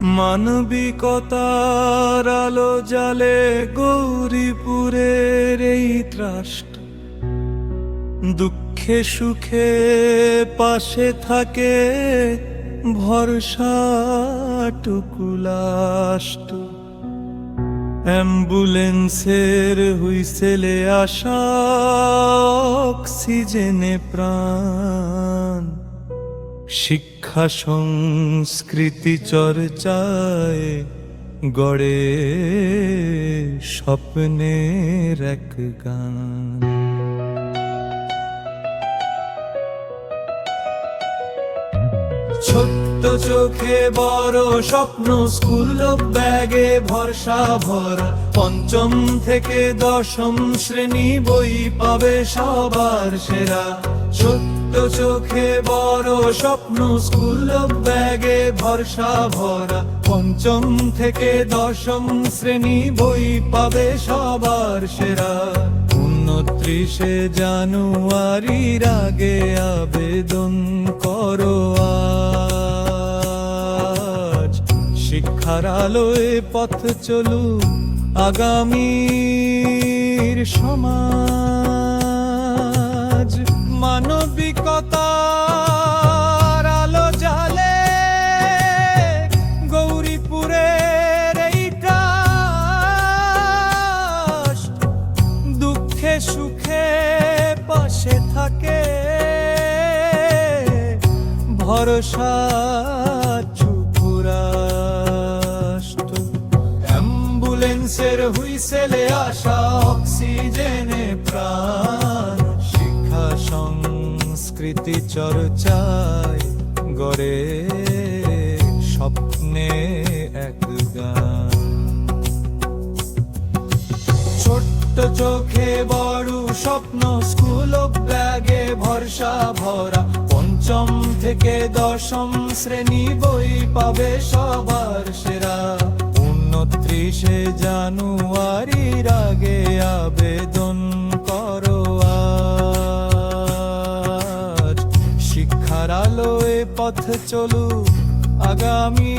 মানবিকতার আলো জালে গৌরীপুরের এই ত্রাষ্ট, দুঃখে সুখে পাশে থাকে ভরসাটুকু লাষ্ট। অ্যাম্বুলেন্সের হুইসেলে আসা অক্সিজেনে প্রাণ, শিক্ষা সংস্কৃতি চর্চায় গড়ে স্বপ্নের এক গান। ছোট্ট চোখে বড় স্বপ্ন, স্কুল ব্যাগে ভরসা ভরা, পঞ্চম থেকে দশম শ্রেণী বই পাবে সবার সেরা। ছোট্ট চোখে বড় স্বপ্ন, স্কুল ব্যাগে ভরসা ভরা, পঞ্চম থেকে দশম শ্রেণী বই পাবে সবার সেরা। 29শে জানুয়ারির আগে আবেদন করো আজ, শিক্ষার আলোয় পথ চলু আগামীর সমাজ। মানবিকতার আলো জালে গৌরীপুরের এই ট্রাস্ট, দুঃখে সুখে পাশে থাকে ভরসা চুপুরাষ্ট। অ্যাম্বুলেন্সের হুইসেলে আসা অক্সিজেনে প্রাণ, শিক্ষা সংস্কৃতি চর্চায় গড়ে স্বপ্নে এক গান। ছোট্ট চোখে বড় স্বপ্ন, স্কুল ব্যাগে ভরসা ভরা, পঞ্চম থেকে দশম শ্রেণী বই পাবে সবার সেরা। 29শে জানুয়ারির আগে আবেদন করো আজ, শিক্ষার আলোয় পথ চলু আগামী